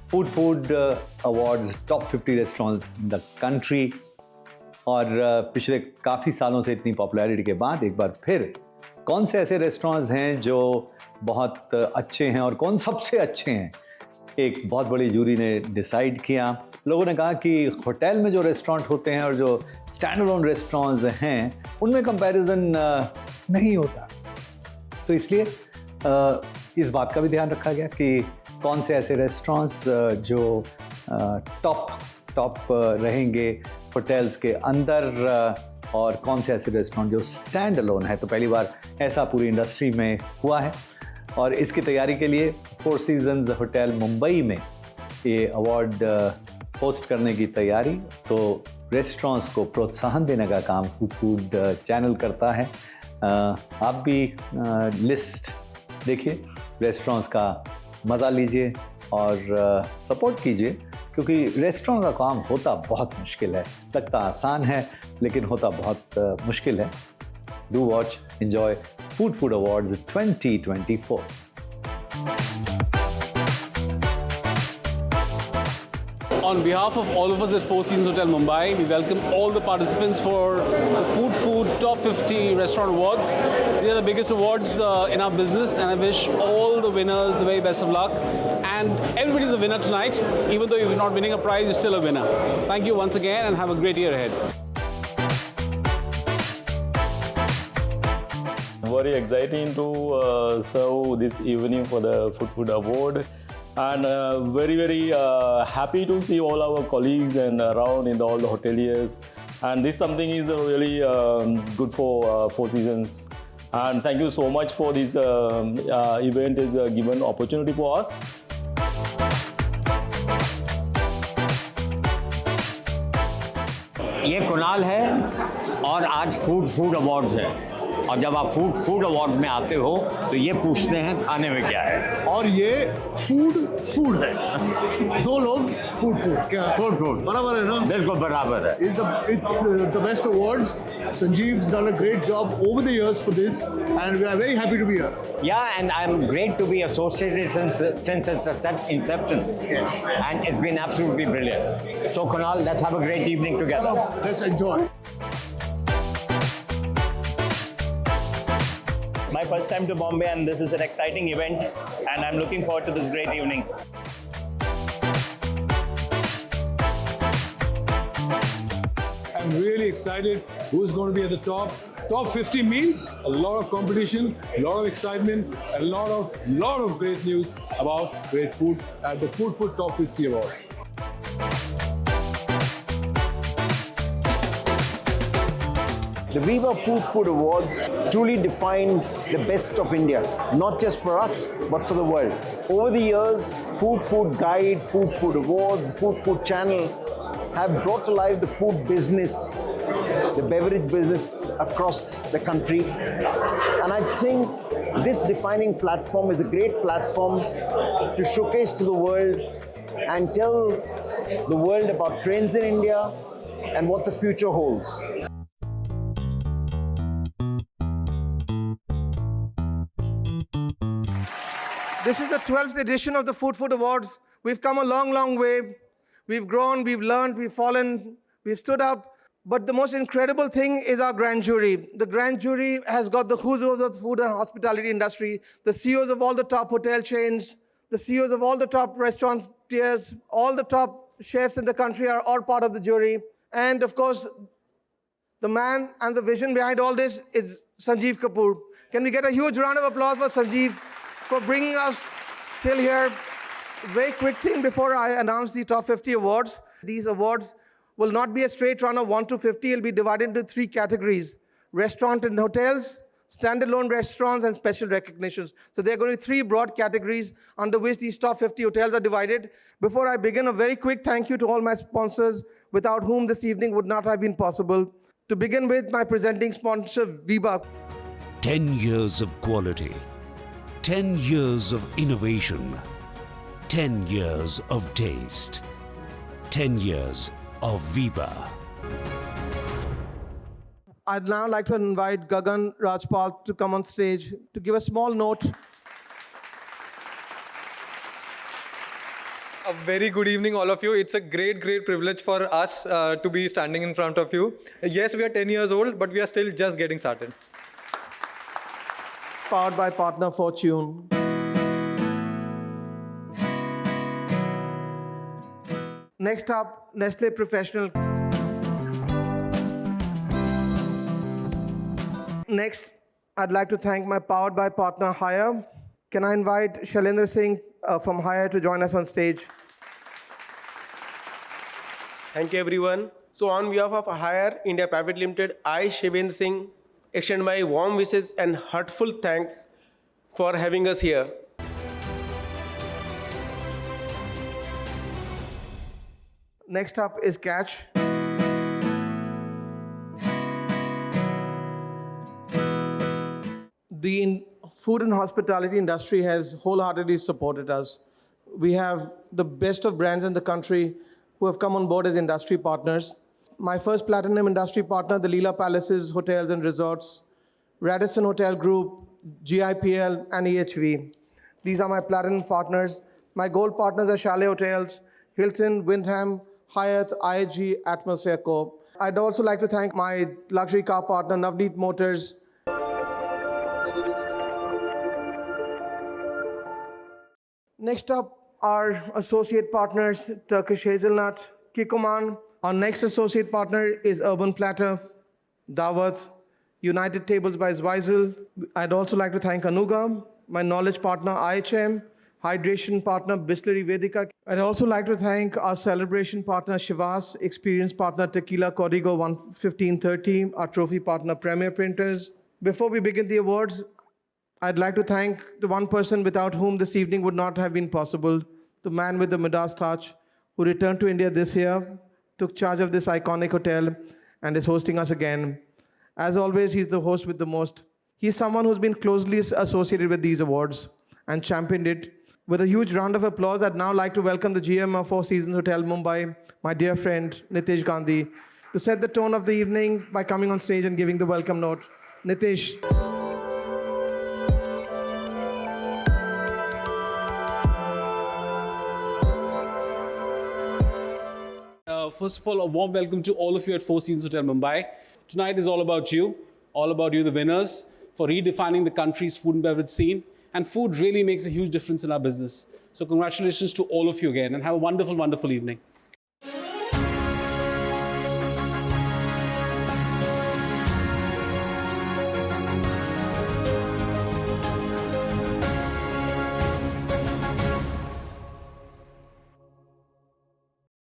FoodFood Awards top 50 restaurant in the country. और पिछले काफ़ी सालों से इतनी पॉपुलैरिटी के बाद एक बार फिर कौन से ऐसे रेस्टोरेंट्स हैं जो बहुत अच्छे हैं और कौन सबसे अच्छे हैं, एक बहुत बड़ी जूरी ने डिसाइड किया। लोगों ने कहा कि होटल में जो रेस्टोरेंट होते हैं और जो स्टैंड अलोन रेस्टोरेंट्स हैं उनमें कंपैरिजन नहीं होता, तो इसलिए इस बात का भी ध्यान रखा गया कि कौन से ऐसे रेस्टोरेंट्स जो टॉप रहेंगे होटल्स के अंदर और कौन से ऐसे रेस्टोरेंट जो स्टैंड अलोन है। तो पहली बार ऐसा पूरी इंडस्ट्री में हुआ है और इसकी तैयारी के लिए फोर सीजन्स होटल मुंबई में ये अवार्ड होस्ट करने की तैयारी, तो रेस्टोरेंट्स को प्रोत्साहन देने का काम फूड चैनल करता है। आप भी लिस्ट देखिए, रेस्टोरेंट्स का मज़ा लीजिए और सपोर्ट कीजिए, क्योंकि रेस्टोरेंट का काम होता बहुत मुश्किल है। लगता आसान है लेकिन होता बहुत मुश्किल है। Do watch, enjoy FoodFood Awards 2024। On behalf of all of us at Four Seasons Hotel Mumbai, we welcome all the participants for the FoodFood Top 50 Restaurant Awards. These are the biggest awards in our business, and I wish all the winners the very best of luck. And everybody's a winner tonight. Even though you're not winning a prize, you're still a winner. Thank you once again and have a great year ahead. Very exciting to serve this evening for the FoodFood Award. And very happy to see all our colleagues and around in all the hoteliers. And this something is really good for Four Seasons. And thank you so much for this event is given opportunity for us. ये कुणाल है और आज FoodFood Awards है, और जब आप FoodFood Award में आते हो तो ये पूछते हैं खाने में क्या है, और ये फूड है। दो लोग फूड क्या FoodFood बराबर है ना? बिल्कुल बराबर है। It's the best awards. Sanjeev's done a great job over the years for this, and we are very happy to be here. Yeah, and I'm great to be associated since its inception. Yes. And it's been absolutely brilliant. So Kunal, let's have a great evening together. Let's enjoy. My first time to Bombay, and this is an exciting event, and I'm looking forward to this great evening. I'm really excited who's going to be at the top. Top 50 means a lot of competition, a lot of excitement, a lot of great news about great food at the FoodFood Top 50 Awards. The Viva FoodFood Awards truly defined the best of India, not just for us, but for the world. Over the years, FoodFood Guide, FoodFood Awards, FoodFood Channel have brought to life the food business, the beverage business across the country. And I think this defining platform is a great platform to showcase to the world and tell the world about trends in India and what the future holds. This is the 12th edition of the FoodFood Awards. We've come a long way. We've grown, we've learned, we've fallen, we've stood up. But the most incredible thing is our grand jury. The grand jury has got the who's who of the food and hospitality industry, the CEOs of all the top hotel chains, the CEOs of all the top restaurateurs, all the top chefs in the country are all part of the jury. And of course, the man and the vision behind all this is Sanjeev Kapoor. Can we get a huge round of applause for Sanjeev for bringing us till here? Very quick thing before I announce the top 50 awards. These awards will not be a straight run of 1 to 50. It'll be divided into 3 categories: restaurant and hotels, standalone restaurants, and special recognitions. So there are going to be 3 broad categories under which these top 50 hotels are divided. Before I begin, a very quick thank you to all my sponsors, without whom this evening would not have been possible. To begin with, my presenting sponsor, Viva. 10 years of quality, 10 years of innovation, 10 years of taste, 10 years of Viva. I'd now like to invite Gagan Rajpal to come on stage to give a small note. A very good evening, all of you. It's a great privilege for us to be standing in front of you. Yes, we are 10 years old, but we are still just getting started. Powered by partner Fortune. Next up, Nestle Professional. Next, I'd like to thank my powered by partner Haier. Can I invite Shailendra Singh from Haier to join us on stage? Thank you, everyone. So on behalf of Haier India Private Limited, I, Shailendra Singh, extend my warm wishes and heartfelt thanks for having us here. Next up is Catch. The food and hospitality industry has wholeheartedly supported us. We have the best of brands in the country who have come on board as industry partners. My first platinum industry partner, the Leela Palaces Hotels and Resorts, Radisson Hotel Group, GIPL, and EHV. These are my platinum partners. My gold partners are Chalet Hotels, Hilton, Wyndham, Hyatt, IHG, Atmosphere Co. I'd also like to thank my luxury car partner, Navneet Motors. Next up, our associate partners, Turkish Hazelnut, Kikoman. Our next associate partner is Urban Platter, Dawat, United Tables by Zweisel. I'd also like to thank Anuga, my knowledge partner, IHM, hydration partner, Bisleri Vedika. I'd also like to thank our celebration partner, Shivas, experience partner, Tequila Codigo 11530, our trophy partner, Premier Printers. Before we begin the awards, I'd like to thank the one person without whom this evening would not have been possible, the man with the Midas touch, who returned to India this year, took charge of this iconic hotel, and is hosting us again. As always, he's the host with the most. He's someone who's been closely associated with these awards and championed it. With a huge round of applause, I'd now like to welcome the GM of Four Seasons Hotel Mumbai, my dear friend, Nitish Gandhi, to set the tone of the evening by coming on stage and giving the welcome note. Nitish. First of all, a warm welcome to all of you at Four Seasons Hotel Mumbai. Tonight is all about you, the winners, for redefining the country's food and beverage scene. And food really makes a huge difference in our business. So congratulations to all of you again, and have a wonderful, wonderful evening.